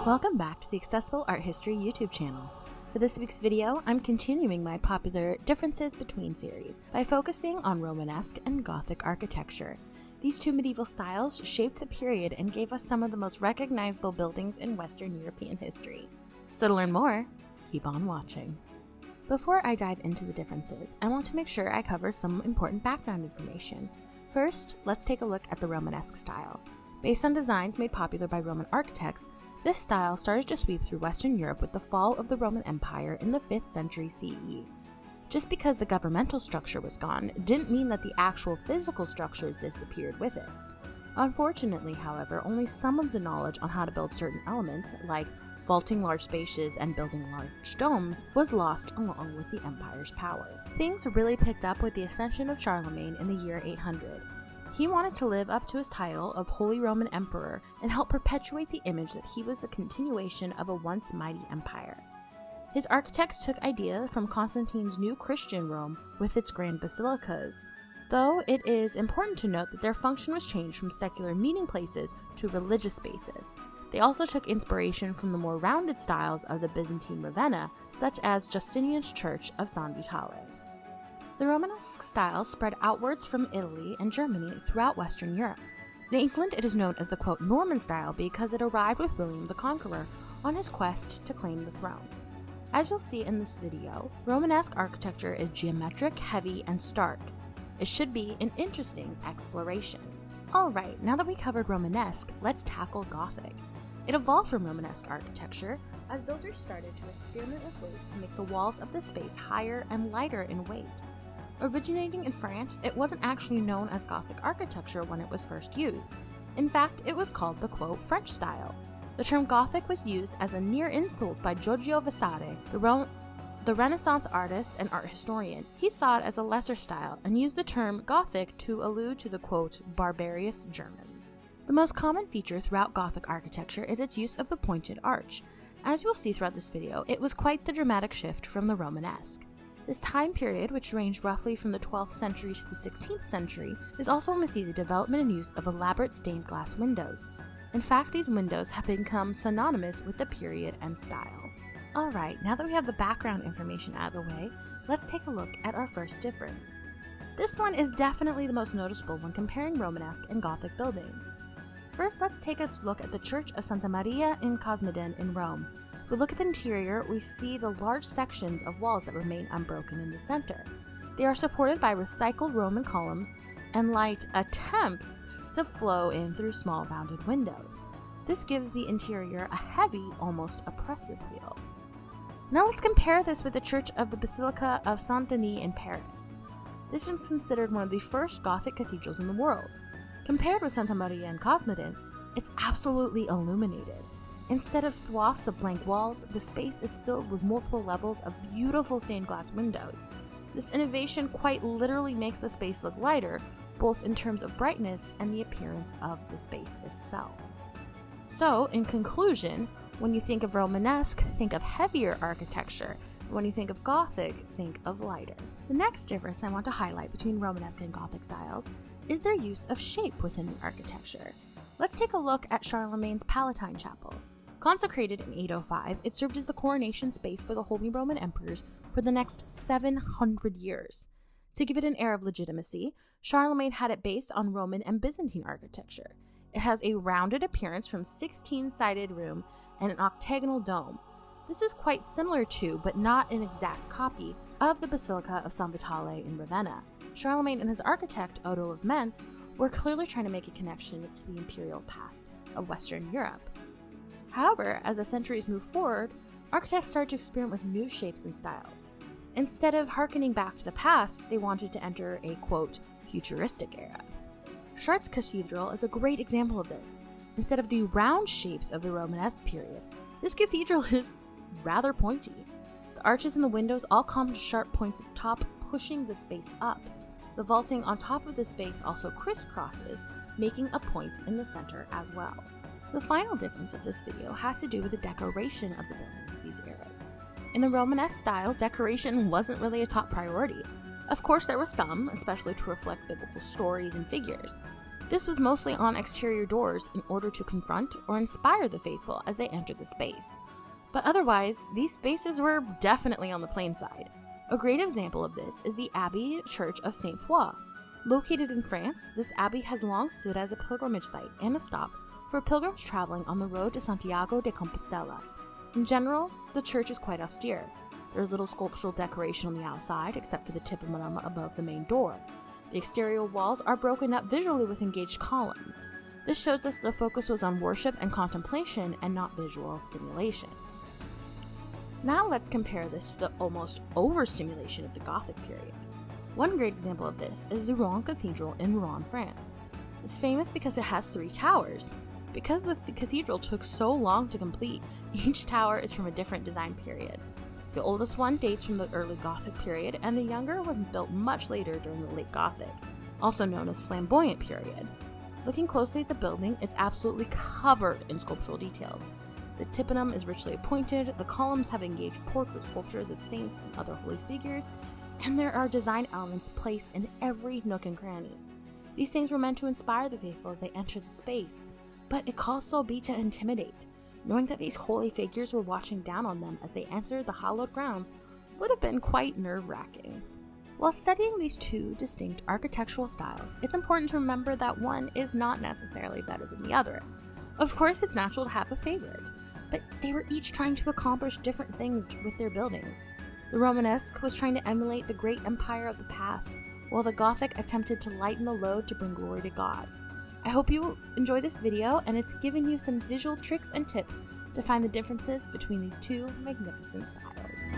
Welcome back to the Accessible Art History YouTube channel. For this week's video, I'm continuing my popular Differences Between series by focusing on Romanesque and Gothic architecture. These two medieval styles shaped the period and gave us some of the most recognizable buildings in Western European history. So to learn more, keep on watching. Before I dive into the differences, I want to make sure I cover some important background information. First, let's take a look at the Romanesque style. Based on designs made popular by Roman architects, this style started to sweep through Western Europe with the fall of the Roman Empire in the 5th century CE. Just because the governmental structure was gone didn't mean that the actual physical structures disappeared with it. Unfortunately, however, only some of the knowledge on how to build certain elements, like vaulting large spaces and building large domes, was lost along with the empire's power. Things really picked up with the ascension of Charlemagne in the year 800. He wanted to live up to his title of Holy Roman Emperor and help perpetuate the image that he was the continuation of a once mighty empire. His architects took ideas from Constantine's new Christian Rome with its grand basilicas, though it is important to note that their function was changed from secular meeting places to religious spaces. They also took inspiration from the more rounded styles of the Byzantine Ravenna, such as Justinian's Church of San Vitale. The Romanesque style spread outwards from Italy and Germany throughout Western Europe. In England, it is known as the quote Norman style because it arrived with William the Conqueror on his quest to claim the throne. As you'll see in this video, Romanesque architecture is geometric, heavy, and stark. It should be an interesting exploration. Alright, now that we covered Romanesque, let's tackle Gothic. It evolved from Romanesque architecture as builders started to experiment with ways to make the walls of the space higher and lighter in weight. Originating in France, it wasn't actually known as Gothic architecture when it was first used. In fact, it was called the quote French style. The term Gothic was used as a near insult by Giorgio Vasari, the Renaissance artist and art historian. He saw it as a lesser style and used the term Gothic to allude to the quote barbarous Germans. The most common feature throughout Gothic architecture is its use of the pointed arch. As you will see throughout this video, it was quite the dramatic shift from the Romanesque. This time period, which ranged roughly from the 12th century to the 16th century, is also when we see the development and use of elaborate stained glass windows. In fact, these windows have become synonymous with the period and style. Alright, now that we have the background information out of the way, let's take a look at our first difference. This one is definitely the most noticeable when comparing Romanesque and Gothic buildings. First, let's take a look at the Church of Santa Maria in Cosmedin in Rome. If we look at the interior, we see the large sections of walls that remain unbroken in the center. They are supported by recycled Roman columns, and light attempts to flow in through small rounded windows. This gives the interior a heavy, almost oppressive feel. Now let's compare this with the Church of the Basilica of Saint-Denis in Paris. This is considered one of the first Gothic cathedrals in the world. Compared with Santa Maria in Cosmedin, it's absolutely illuminated. Instead of swaths of blank walls, the space is filled with multiple levels of beautiful stained glass windows. This innovation quite literally makes the space look lighter, both in terms of brightness and the appearance of the space itself. So, in conclusion, when you think of Romanesque, think of heavier architecture. When you think of Gothic, think of lighter. The next difference I want to highlight between Romanesque and Gothic styles is their use of shape within the architecture. Let's take a look at Charlemagne's Palatine Chapel. Consecrated in 805, it served as the coronation space for the Holy Roman Emperors for the next 700 years. To give it an air of legitimacy, Charlemagne had it based on Roman and Byzantine architecture. It has a rounded appearance from 16-sided room and an octagonal dome. This is quite similar to, but not an exact copy, of the Basilica of San Vitale in Ravenna. Charlemagne and his architect, Odo of Mentz, were clearly trying to make a connection to the imperial past of Western Europe. However, as the centuries moved forward, architects started to experiment with new shapes and styles. Instead of hearkening back to the past, they wanted to enter a, quote, futuristic era. Chartres Cathedral is a great example of this. Instead of the round shapes of the Romanesque period, this cathedral is rather pointy. The arches and the windows all come to sharp points at the top, pushing the space up. The vaulting on top of the space also crisscrosses, making a point in the center as well. The final difference of this video has to do with the decoration of the buildings of these eras. In the Romanesque style, decoration wasn't really a top priority. Of course, there was some, especially to reflect biblical stories and figures. This was mostly on exterior doors in order to confront or inspire the faithful as they entered the space. But otherwise, these spaces were definitely on the plain side. A great example of this is the Abbey Church of Saint Foy. Located in France, this abbey has long stood as a pilgrimage site and a stop for pilgrims traveling on the road to Santiago de Compostela. In general, the church is quite austere. There is little sculptural decoration on the outside except for the tympanum above the main door. The exterior walls are broken up visually with engaged columns. This shows us the focus was on worship and contemplation and not visual stimulation. Now let's compare this to the almost overstimulation of the Gothic period. One great example of this is the Rouen Cathedral in Rouen, France. It's famous because it has 3 towers. Because the cathedral took so long to complete, each tower is from a different design period. The oldest one dates from the early Gothic period, and the younger was built much later during the late Gothic, also known as flamboyant period. Looking closely at the building, it's absolutely covered in sculptural details. The tympanum is richly appointed, the columns have engaged portrait sculptures of saints and other holy figures, and there are design elements placed in every nook and cranny. These things were meant to inspire the faithful as they entered the space, but it could also be to intimidate. Knowing that these holy figures were watching down on them as they entered the hallowed grounds would have been quite nerve-wracking. While studying these two distinct architectural styles, it's important to remember that one is not necessarily better than the other. Of course, it's natural to have a favorite, but they were each trying to accomplish different things with their buildings. The Romanesque was trying to emulate the great empire of the past, while the Gothic attempted to lighten the load to bring glory to God. I hope you enjoy this video, and it's given you some visual tricks and tips to find the differences between these two magnificent styles.